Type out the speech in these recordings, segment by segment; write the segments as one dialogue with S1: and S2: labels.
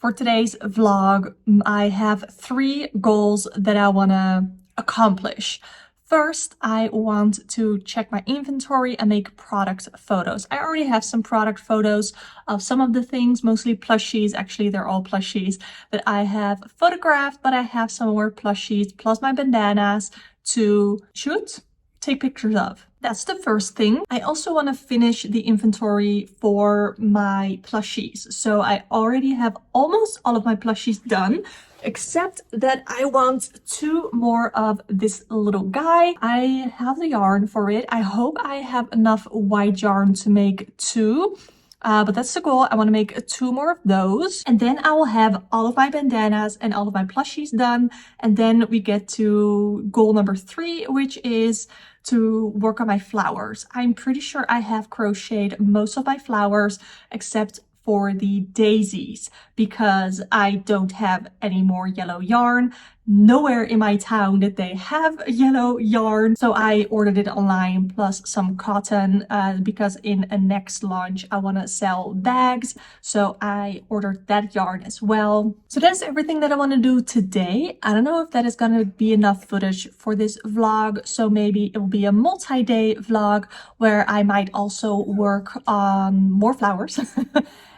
S1: For today's vlog, I have 3 goals that I want to accomplish. First, I want to check my inventory and make product photos. I already have some product photos of some of the things, mostly plushies. Actually, they're all plushies that I have photographed, but I have some more plushies plus my bandanas to take pictures of. That's the first thing. I also want to finish the inventory for my plushies. So I already have almost all of my plushies done, except that I want 2 more of this little guy. I have the yarn for it. I hope I have enough white yarn to make 2. But that's the goal. I want to make 2 more of those. And then I will have all of my bandanas and all of my plushies done. And then we get to goal number 3, which is to work on my flowers. I'm pretty sure I have crocheted most of my flowers except for the daisies because I don't have any more yellow yarn. Nowhere in my town did they have yellow yarn, so I ordered it online plus some cotton because in a next launch I want to sell bags, so I ordered that yarn as well. So that's everything that I want to do today. I don't know if that is going to be enough footage for this vlog, so maybe it will be a multi-day vlog where I might also work on more flowers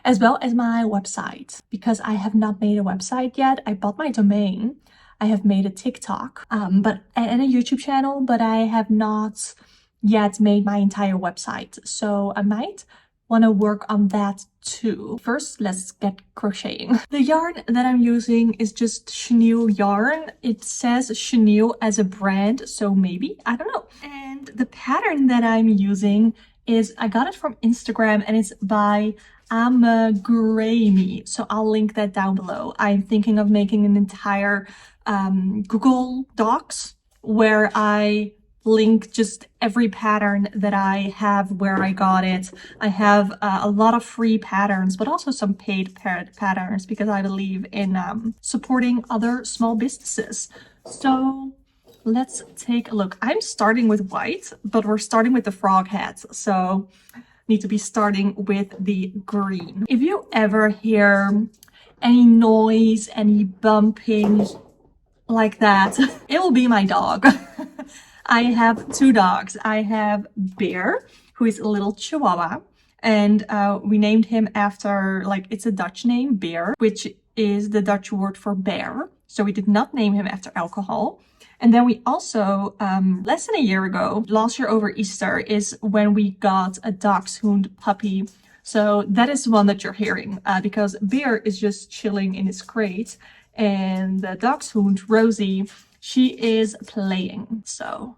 S1: as well as my website, because I have not made a website yet. I bought my domain. I have made a TikTok and a YouTube channel, but I have not yet made my entire website. So I might want to work on that too. First, let's get crocheting. The yarn that I'm using is just chenille yarn. It says chenille as a brand, so maybe, I don't know. And the pattern that I'm using is, I got it from Instagram and it's by Grammy, so I'll link that down below. I'm thinking of making an entire Google Docs where I link just every pattern that I have, where I got it. I have a lot of free patterns, but also some paid patterns because I believe in supporting other small businesses. So let's take a look. I'm starting with white, but we're starting with the frog hats, so need to be starting with the green. If you ever hear any noise, any bumping like that, it will be my dog. I have 2 dogs. I have Bear, who is a little Chihuahua, and we named him after, like, it's a Dutch name, Beer, which is the Dutch word for bear. So we did not name him after alcohol. And then we also, less than a year ago, last year over Easter, is when we got a dachshund puppy. So that is the one that you're hearing, because Beer is just chilling in his crate. And the dachshund, Rosie, she is playing. So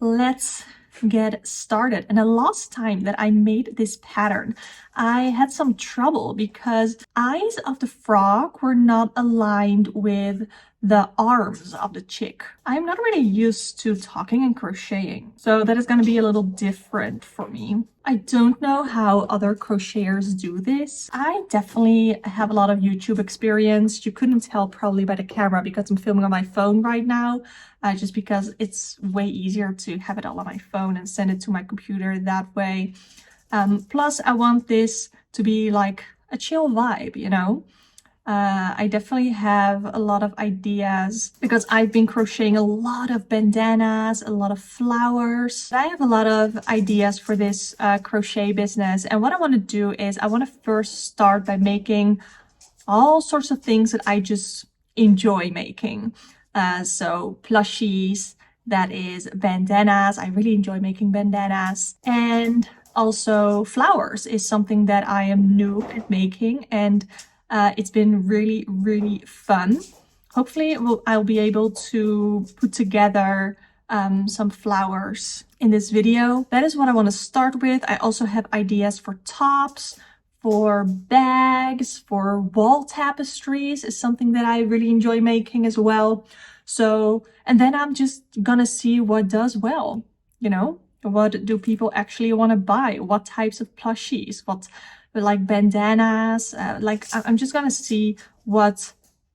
S1: let's get started. And the last time that I made this pattern, I had some trouble because the eyes of the frog were not aligned with the arms of the chick. I'm not really used to talking and crocheting, so that is going to be a little different for me. I don't know how other crocheters do this. I definitely have a lot of YouTube experience. You couldn't tell probably by the camera because I'm filming on my phone right now, just because it's way easier to have it all on my phone and send it to my computer that way. Plus, I want this to be like a chill vibe, you know? I definitely have a lot of ideas because I've been crocheting a lot of bandanas, a lot of flowers. I have a lot of ideas for this crochet business. And what I want to do is I want to first start by making all sorts of things that I just enjoy making. So plushies, that is bandanas. I really enjoy making bandanas. And also flowers is something that I am new at making, and it's been really, really fun. Hopefully I'll be able to put together some flowers in this video. That is what I want to start with. I also have ideas for tops, for bags, for wall tapestries is something that I really enjoy making as well. So, and then I'm just gonna see what does well, you know? What do people actually want to buy? What types of plushies? What, like bandanas? I'm just gonna see what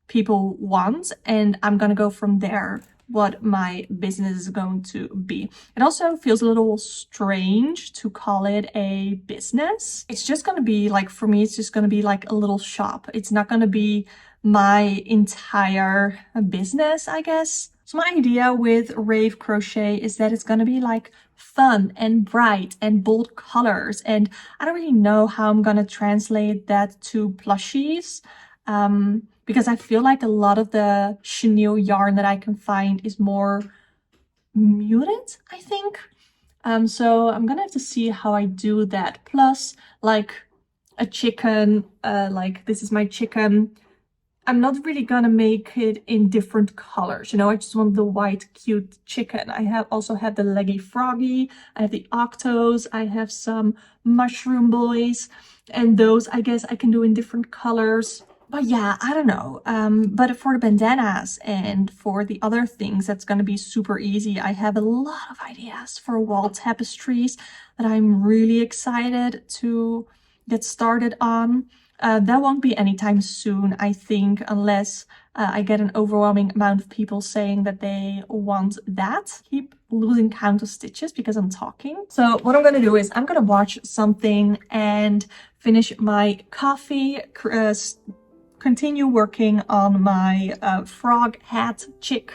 S1: people want, and I'm gonna go from there what my business is going to be. It also feels a little strange to call it a business. It's just going to be like, for me, it's just going to be like a little shop. It's not going to be my entire business, I guess. So my idea with Rave Crochet is that it's going to be like fun and bright and bold colors. And I don't really know how I'm going to translate that to plushies. Because I feel like a lot of the chenille yarn that I can find is more muted, I think. So I'm gonna have to see how I do that. Plus, like a chicken, like this is my chicken. I'm not really gonna make it in different colors, you know, I just want the white cute chicken. I also have the leggy froggy, I have the octos, I have some mushroom boys, and those I guess I can do in different colors. But yeah, I don't know. But for the bandanas and for the other things, that's going to be super easy. I have a lot of ideas for wall tapestries that I'm really excited to get started on. That won't be anytime soon, I think, unless I get an overwhelming amount of people saying that they want that. Keep losing count of stitches because I'm talking. So what I'm going to do is I'm going to watch something and finish my coffee, continue working on my frog hat chick,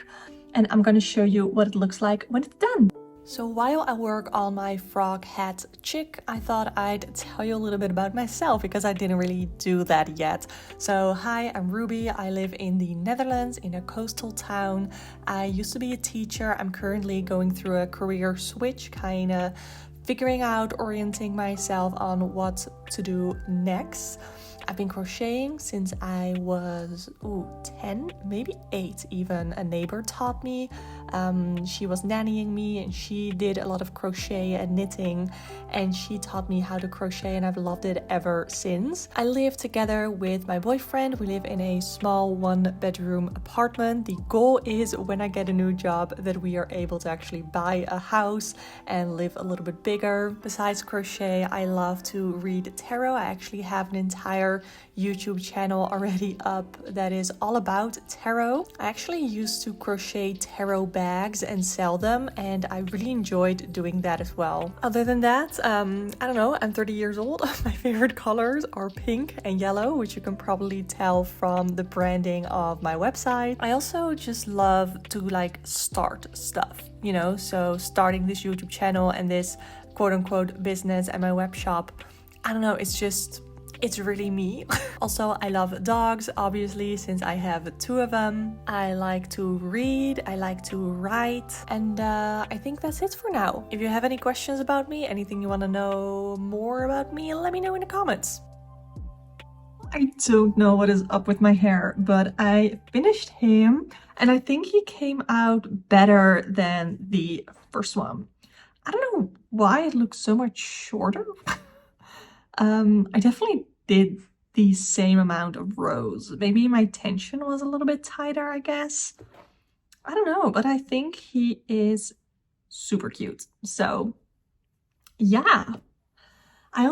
S1: and I'm gonna show you what it looks like when it's done. So while I work on my frog hat chick, I thought I'd tell you a little bit about myself because I didn't really do that yet. So hi, I'm Ruby. I live in the Netherlands in a coastal town. I used to be a teacher. I'm currently going through a career switch, kind of figuring out, orienting myself on what to do next. I've been crocheting since I was 10, maybe 8 even. A neighbor taught me. She was nannying me and she did a lot of crochet and knitting, and she taught me how to crochet, and I've loved it ever since. I live together with my boyfriend. We live in a small 1-bedroom apartment. The goal is when I get a new job that we are able to actually buy a house and live a little bit bigger. Besides crochet, I love to read tarot. I actually have an entire YouTube channel already up that is all about tarot. I actually used to crochet tarot bags and sell them, and I really enjoyed doing that as well. Other than that, I don't know, I'm 30 years old. My favorite colors are pink and yellow, which you can probably tell from the branding of my website. I also just love to like start stuff, you know, so starting this YouTube channel and this quote-unquote business and my web shop, I don't know, it's really me. Also, I love dogs, obviously, since I have 2 of them. I like to read, I like to write, and I think that's it for now. If you have any questions about me, anything you want to know more about me, let me know in the comments. I don't know what is up with my hair, but I finished him and I think he came out better than the first one. I don't know why it looks so much shorter. I definitely did the same amount of rows. Maybe my tension was a little bit tighter, I guess. I don't know, but I think he is super cute. So yeah. I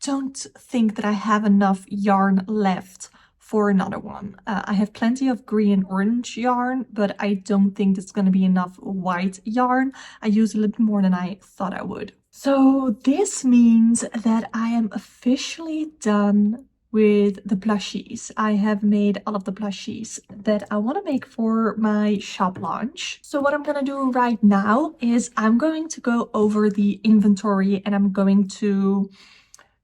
S1: don't think that I have enough yarn left for another one. I have plenty of green and orange yarn, but I don't think there's going to be enough white yarn. I use a little bit more than I thought I would. So this means that I am officially done with the plushies. I have made all of the plushies that I want to make for my shop launch. So what I'm going to do right now is I'm going to go over the inventory and I'm going to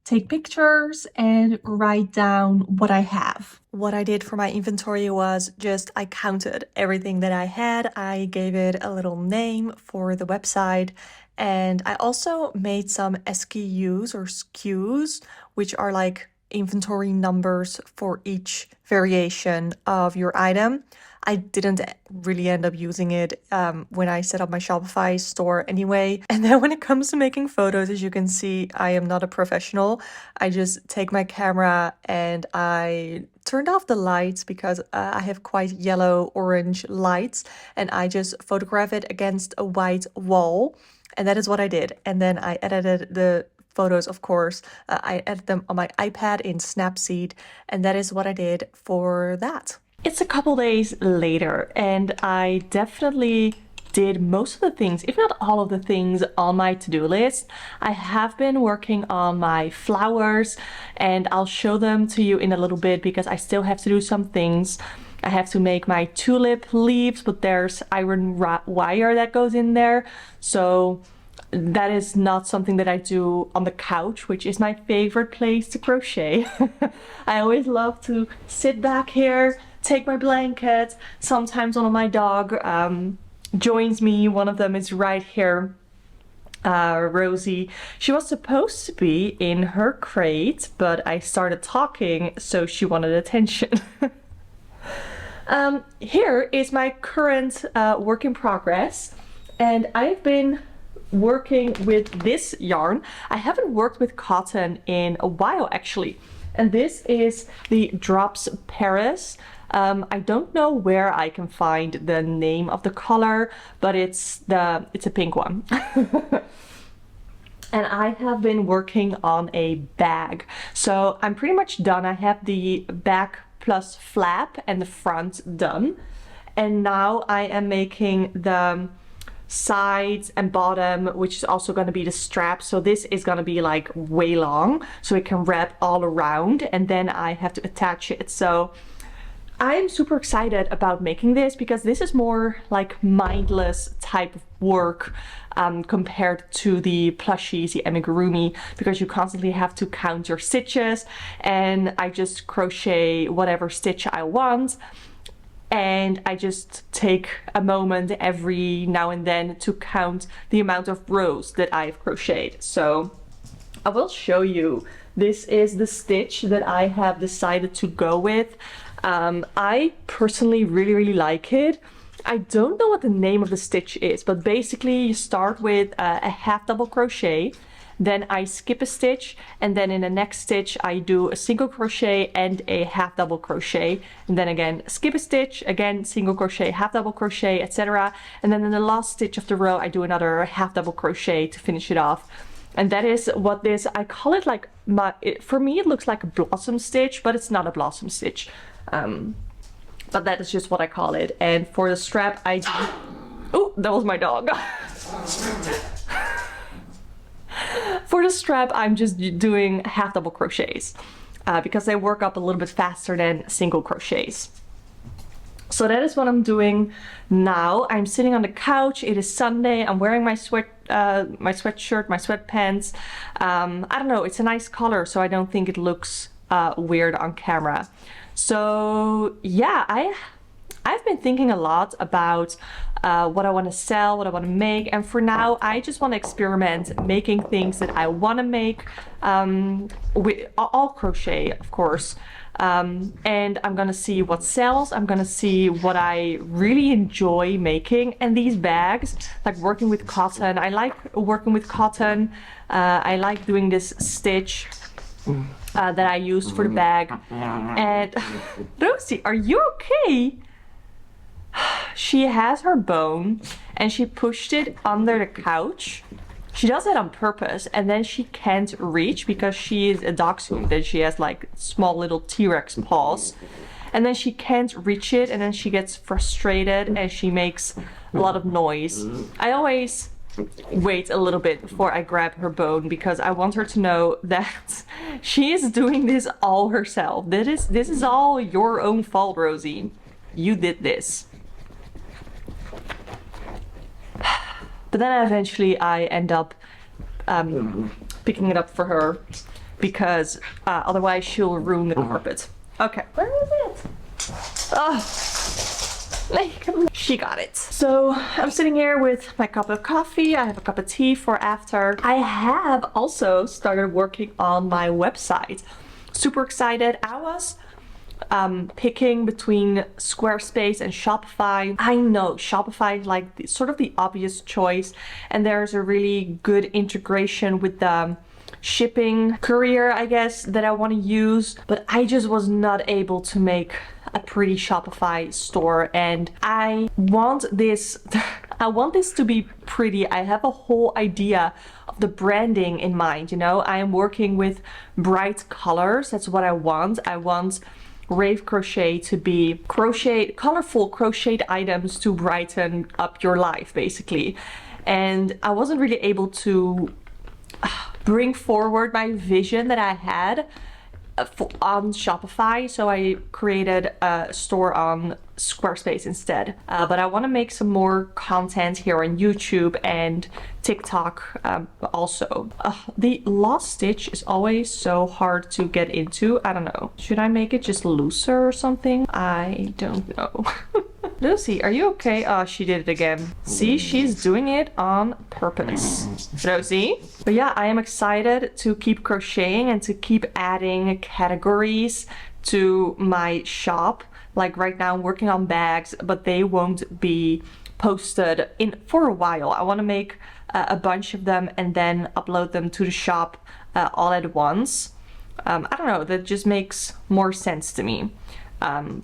S1: take pictures and write down what I have. What I did for my inventory was just I counted everything that I had. I gave it a little name for the website, and I also made some SKUs or SKUs, which are like inventory numbers for each variation of your item. I didn't really end up using it when I set up my Shopify store anyway. And then when it comes to making photos, as you can see, I am not a professional. I just take my camera and I turned off the lights because I have quite yellow orange lights, and I just photograph it against a white wall. And that is what I did. And then I edited the photos, of course. I edited them on my iPad in Snapseed, and that is what I did for that. It's a couple days later and I definitely did most of the things, if not all of the things on my to-do list. I have been working on my flowers and I'll show them to you in a little bit because I still have to do some things. I have to make my tulip leaves, but there's iron wire that goes in there. So that is not something that I do on the couch, which is my favorite place to crochet. I always love to sit back here, take my blanket. Sometimes one of my dog joins me. One of them is right here, Rosie. She was supposed to be in her crate, but I started talking, so she wanted attention. Here is my current work in progress, and I've been working with this yarn. I haven't worked with cotton in a while actually, and this is the Drops Paris. I don't know where I can find the name of the color, but it's a pink one. And I have been working on a bag, so I'm pretty much done. I have the back plus flap and the front done, and now I am making the sides and bottom, which is also going to be the strap. So this is going to be like way long, so it can wrap all around, and then I have to attach it. So I'm super excited about making this because this is more like mindless type of work compared to the plushies, the amigurumi, because you constantly have to count your stitches, and I just crochet whatever stitch I want. And I just take a moment every now and then to count the amount of rows that I've crocheted. So I will show you. This is the stitch that I have decided to go with. I personally really like it. I don't know what the name of the stitch is, but basically you start with a half double crochet, then I skip a stitch, and then in the next stitch I do a single crochet and a half double crochet, and then again skip a stitch, again single crochet, half double crochet, etc. And then in the last stitch of the row I do another half double crochet to finish it off. And that is what this, I call it like, for me it looks like a blossom stitch, but it's not a blossom stitch. But that is just what I call it. And for the strap I do... Oh, that was my dog. For the strap I'm just doing half double crochets because they work up a little bit faster than single crochets. So that is what I'm doing now. I'm sitting on the couch. It is Sunday. I'm wearing my sweatshirt, my sweatpants. I don't know, it's a nice color, so I don't think it looks weird on camera. So yeah, I've been thinking a lot about what I want to sell, what I want to make, and for now I just want to experiment making things that I want to make, with all crochet of course, and I'm gonna see what sells. I'm gonna see what I really enjoy making, and these bags, like working with cotton, I like working with cotton. I like doing this stitch that I used for the bag. And Rosie, are you okay? She has her bone and she pushed it under the couch. She does that on purpose, and then she can't reach because she is a dachshund and she has like small little T-Rex paws, and then she can't reach it, and then she gets frustrated and she makes a lot of noise. I always wait a little bit before I grab her bone because I want her to know that she is doing this all herself. This is all your own fault, Rosie. You did this. But then eventually I end up picking it up for her because otherwise she'll ruin the carpet. Okay, where is it? Oh, she got it. So I'm sitting here with my cup of coffee. I have a cup of tea for after. I have also started working on my website. Super excited. I was picking between Squarespace and Shopify. I know Shopify is like sort of the obvious choice, and there's a really good integration with the shipping courier, I guess, that I want to use, but I just was not able to make a pretty Shopify store, and I want this to be pretty. I have a whole idea of the branding in mind, you know. I am working with bright colors. That's what I want. I want Rave Crochet to be colorful crocheted items to brighten up your life, basically. And I wasn't really able to bring forward my vision that I had on Shopify, so I created a store on Squarespace instead. But I want to make some more content here on YouTube and TikTok also. The lost stitch is always so hard to get into. I don't know. Should I make it just looser or something? I don't know. Lucy, are you okay? Oh, she did it again. See, she's doing it on purpose. Rosie? But yeah, I am excited to keep crocheting and to keep adding categories to my shop. Like right now I'm working on bags, but they won't be posted in for a while. I want to make a bunch of them and then upload them to the shop all at once. I don't know, that just makes more sense to me.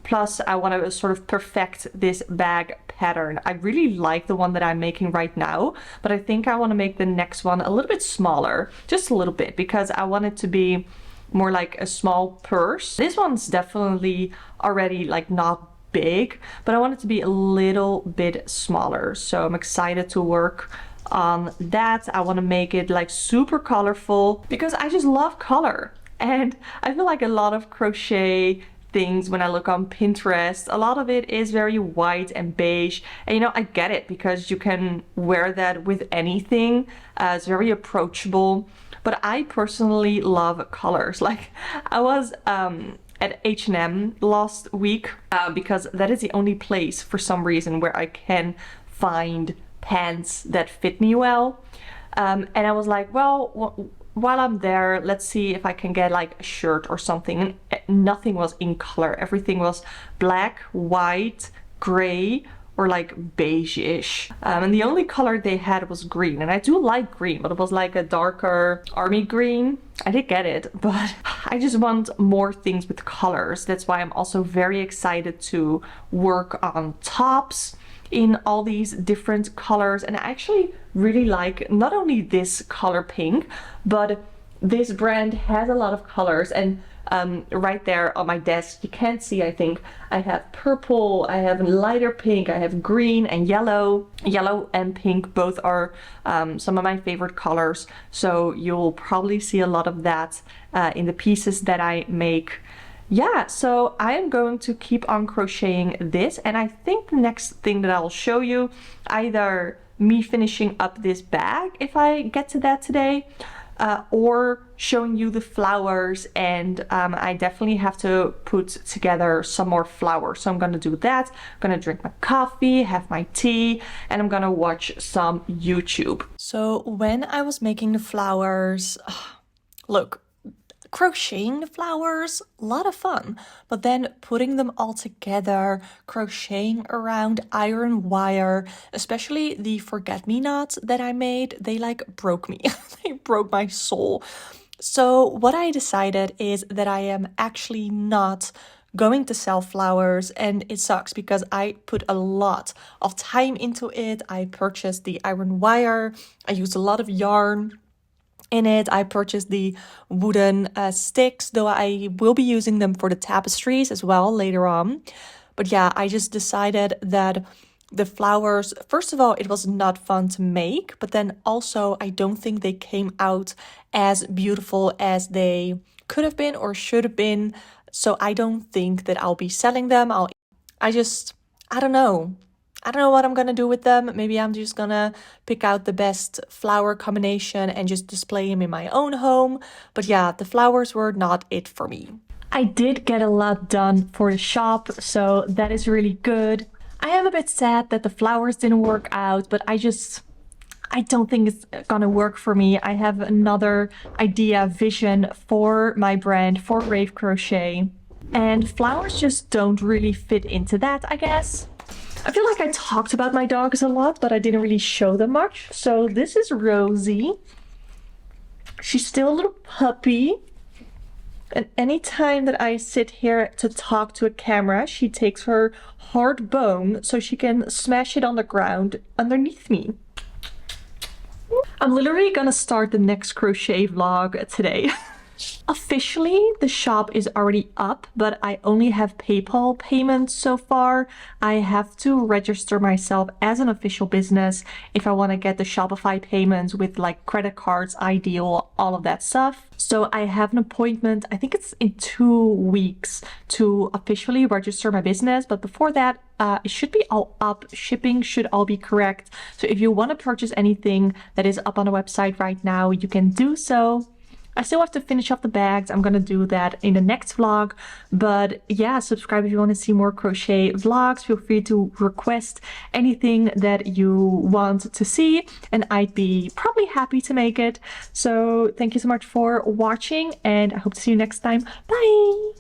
S1: Plus I want to sort of perfect this bag pattern. I really like the one that I'm making right now, but I think I want to make the next one a little bit smaller, just a little bit, because I want it to be more like a small purse. This one's definitely already like not big, but I want it to be a little bit smaller. So I'm excited to work on that. I want to make it like super colorful because I just love color. And I feel like a lot of crochet things when I look on Pinterest, a lot of it is very white and beige, and you know, I get it because you can wear that with anything. It's very approachable, but I personally love colors. Like I was at H&M last week because that is the only place for some reason where I can find pants that fit me well, and I was like, well, while I'm there, let's see if I can get like a shirt or something. And nothing was in color. Everything was black, white, gray, or like beige-ish. And the only color they had was green. And I do like green, but it was like a darker army green. I did get it, but I just want more things with colors. That's why I'm also very excited to work on tops in all these different colors. And I actually really like not only this color pink, but this brand has a lot of colors. And right there on my desk, you can't see, I think I have purple, I have lighter pink, I have green and yellow. Yellow and pink both are some of my favorite colors, so you'll probably see a lot of that in the pieces that I make. Yeah, so I am going to keep on crocheting this, and I think the next thing that I'll show you, either me finishing up this bag if I get to that today, or showing you the flowers. And I definitely have to put together some more flowers, so I'm gonna do that. I'm gonna drink my coffee, have my tea, and I'm gonna watch some YouTube. So when I was making the flowers, look, crocheting the flowers, a lot of fun, but then putting them all together, crocheting around iron wire, especially the forget-me-nots that I made, they like broke me. They broke my soul. So what I decided is that I am actually not going to sell flowers, and it sucks because I put a lot of time into it. I purchased the iron wire, I used a lot of yarn in it. I purchased the wooden sticks, though I will be using them for the tapestries as well later on. But yeah, I just decided that the flowers, first of all, it was not fun to make, but then also I don't think they came out as beautiful as they could have been or should have been. So I don't think that I'll be selling them. I don't know. I don't know what I'm gonna do with them. Maybe I'm just gonna pick out the best flower combination and just display them in my own home. But yeah, the flowers were not it for me. I did get a lot done for the shop, so that is really good. I am a bit sad that the flowers didn't work out, but I don't think it's gonna work for me. I have another vision for my brand, for Rave Crochet, and flowers just don't really fit into that, I guess. I feel like I talked about my dogs a lot, but I didn't really show them much. So this is Rosie. She's still a little puppy. And anytime that I sit here to talk to a camera, she takes her hard bone so she can smash it on the ground underneath me. I'm literally gonna start the next crochet vlog today. Officially, the shop is already up, but I only have PayPal payments so far. I have to register myself as an official business if I want to get the Shopify payments with like credit cards, ID, all of that stuff. So I have an appointment, I think it's in 2 weeks, to officially register my business. But before that, it should be all up. Shipping should all be correct. So if you want to purchase anything that is up on the website right now, you can do so. I still have to finish off the bags. I'm gonna do that in the next vlog. But yeah, subscribe if you want to see more crochet vlogs. Feel free to request anything that you want to see, and I'd be probably happy to make it. So thank you so much for watching, and I hope to see you next time. Bye!